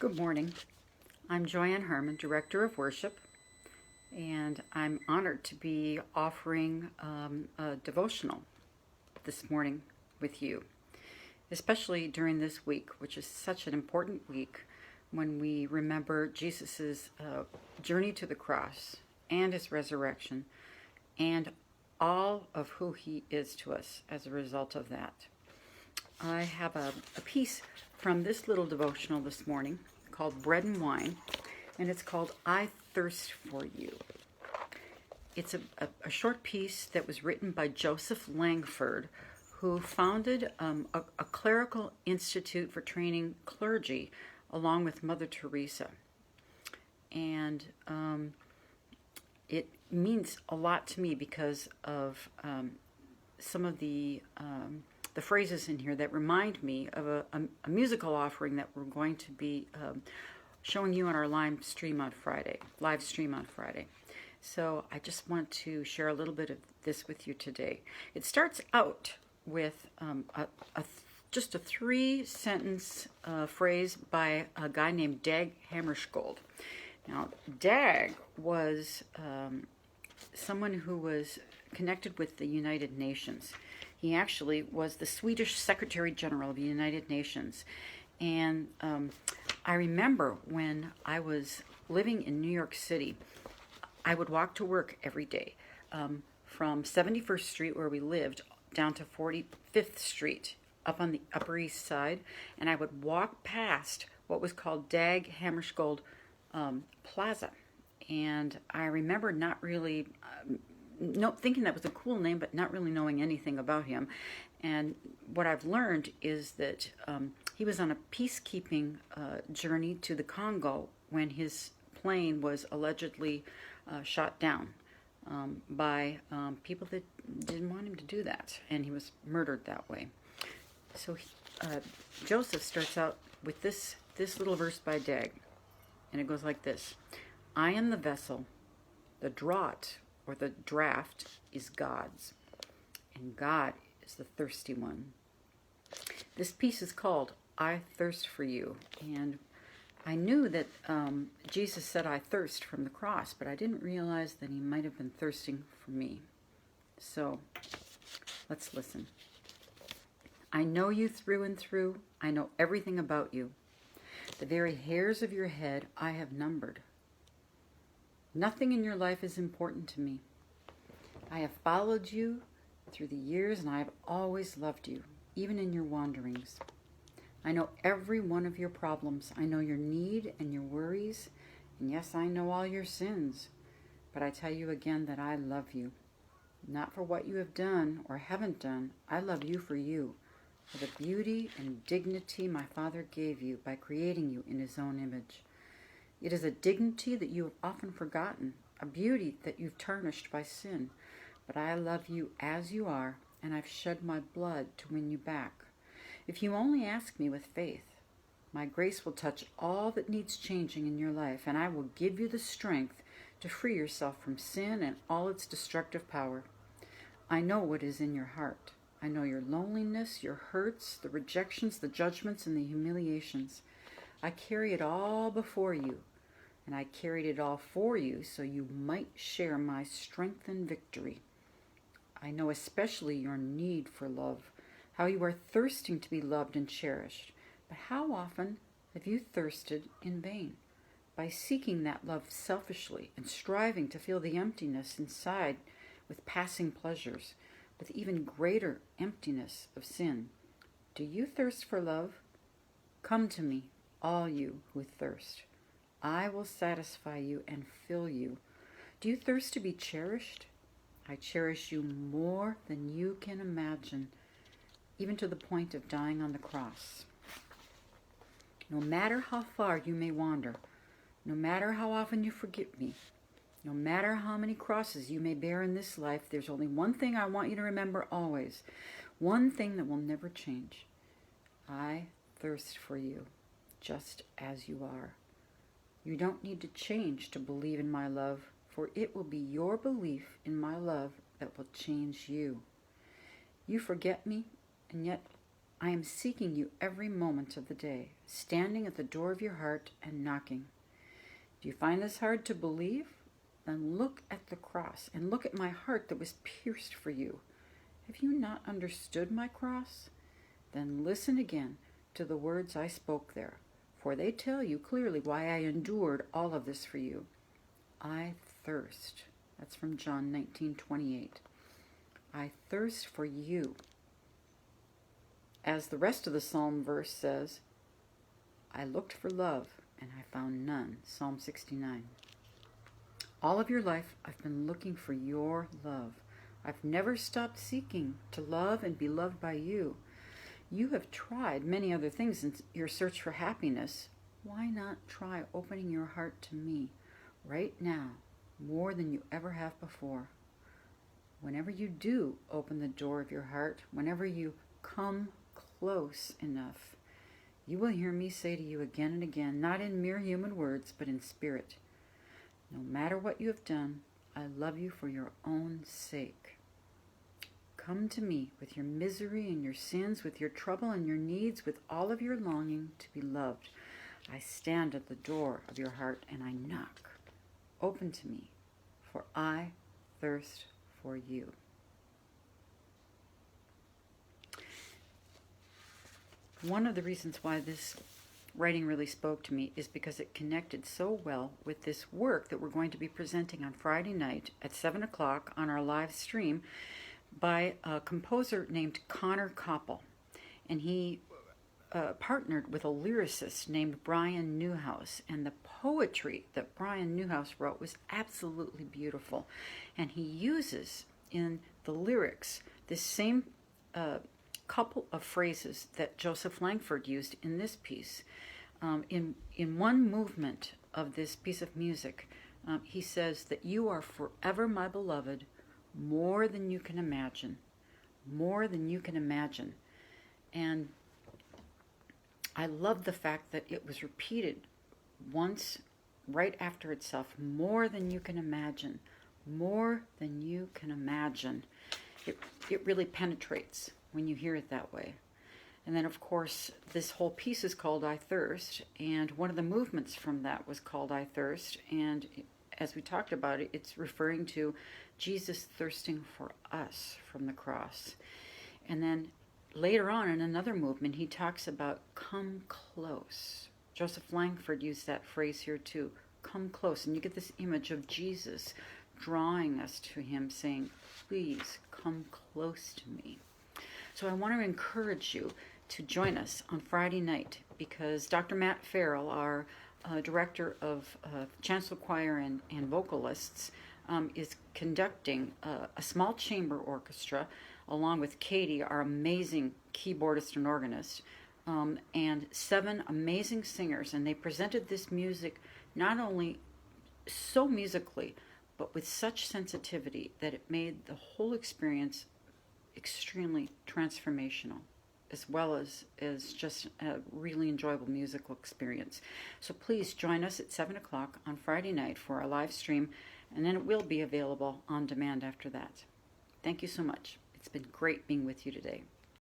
Good morning. I'm Joy Ann Harmon, Director of Worship, and I'm honored to be offering a devotional this morning with you, especially during this week, which is such an important week when we remember Jesus' journey to the cross and his resurrection and all of who he is to us as a result of that. I have a piece from this little devotional this morning called Bread and Wine, and it's called I Thirst for You. It's a short piece that was written by Joseph Langford, who founded a clerical institute for training clergy along with Mother Teresa. And it means a lot to me because of some of the phrases in here that remind me of a musical offering that we're going to be showing you on our live stream on Friday. So I just want to share a little bit of this with you today. It starts out with just a 3-sentence phrase by a guy named Dag Hammarskjöld. Now, Dag was someone who was connected with the United Nations. He actually was the Swedish Secretary General of the United Nations. And I remember when I was living in New York City, I would walk to work every day from 71st Street, where we lived, down to 45th Street, up on the Upper East Side. And I would walk past what was called Dag Hammarskjöld Plaza. And I remember not really... thinking that was a cool name, but not really knowing anything about him. And what I've learned is that he was on a peacekeeping journey to the Congo when his plane was allegedly shot down by people that didn't want him to do that, and he was murdered that way. So Joseph starts out with this little verse by Dag, and it goes like this: I am the vessel, the draught or the draft is God's, and God is the thirsty one. This piece is called I Thirst for You, and I knew that Jesus said I thirst from the cross, but I didn't realize that he might have been thirsting for me. So let's listen. I know you through and through. I know everything about you. The very hairs of your head I have numbered. Nothing in your life is important to me. I have followed you through the years, and I have always loved you, even in your wanderings. I know every one of your problems. I know your need and your worries, and yes, I know all your sins. But I tell you again that I love you, not for what you have done or haven't done. I love you, for the beauty and dignity my Father gave you by creating you in his own image. It is a dignity that you have often forgotten, a beauty that you've tarnished by sin. But I love you as you are, and I've shed my blood to win you back. If you only ask me with faith, my grace will touch all that needs changing in your life, and I will give you the strength to free yourself from sin and all its destructive power. I know what is in your heart. I know your loneliness, your hurts, the rejections, the judgments, and the humiliations. I carry it all before you, and I carried it all for you so you might share my strength and victory. I know especially your need for love, how you are thirsting to be loved and cherished. But how often have you thirsted in vain, by seeking that love selfishly and striving to fill the emptiness inside with passing pleasures, with even greater emptiness of sin? Do you thirst for love? Come to me, all you who thirst. I will satisfy you and fill you. Do you thirst to be cherished? I cherish you more than you can imagine, even to the point of dying on the cross. No matter how far you may wander, no matter how often you forget me, no matter how many crosses you may bear in this life, there's only one thing I want you to remember always, one thing that will never change. I thirst for you, just as you are. You don't need to change to believe in my love, for it will be your belief in my love that will change you. You forget me, and yet I am seeking you every moment of the day, standing at the door of your heart and knocking. Do you find this hard to believe? Then look at the cross and look at my heart that was pierced for you. Have you not understood my cross? Then listen again to the words I spoke there, for they tell you clearly why I endured all of this for you. I thirst. That's from John 19:28. I thirst for you. As the rest of the psalm verse says, I looked for love and I found none. Psalm 69. All of your life, I've been looking for your love. I've never stopped seeking to love and be loved by you. You have tried many other things in your search for happiness. Why not try opening your heart to me right now, more than you ever have before? Whenever you do open the door of your heart, whenever you come close enough, you will hear me say to you again and again, not in mere human words, but in spirit, no matter what you have done, I love you for your own sake. Come to me with your misery and your sins, with your trouble and your needs, with all of your longing to be loved. I stand at the door of your heart and I knock. Open to me, for I thirst for you. One of the reasons why this writing really spoke to me is because it connected so well with this work that we're going to be presenting on Friday night at 7 o'clock on our live stream by a composer named Connor Koppel. And he partnered with a lyricist named Brian Newhouse. And the poetry that Brian Newhouse wrote was absolutely beautiful. And he uses in the lyrics this same couple of phrases that Joseph Langford used in this piece. In one movement of this piece of music, he says that you are forever my beloved, more than you can imagine, more than you can imagine. And I love the fact that it was repeated once right after itself, more than you can imagine, more than you can imagine. It really penetrates when you hear it that way. And then, of course, this whole piece is called I Thirst, and one of the movements from that was called I Thirst, and as we talked about it, it's referring to Jesus thirsting for us from the cross. And then later on in another movement, he talks about come close. Joseph Langford used that phrase here too, come close, and you get this image of Jesus drawing us to him, saying, please come close to me. So I want to encourage you to join us on Friday night, because Dr. Matt Farrell, our director of chancel choir and vocalists, is conducting a small chamber orchestra along with Katie, our amazing keyboardist and organist, and 7 amazing singers. And they presented this music not only so musically, but with such sensitivity that it made the whole experience extremely transformational, as well as just a really enjoyable musical experience. So please join us at 7 o'clock on Friday night for our live stream, and then it will be available on demand after that. Thank you so much. It's been great being with you today.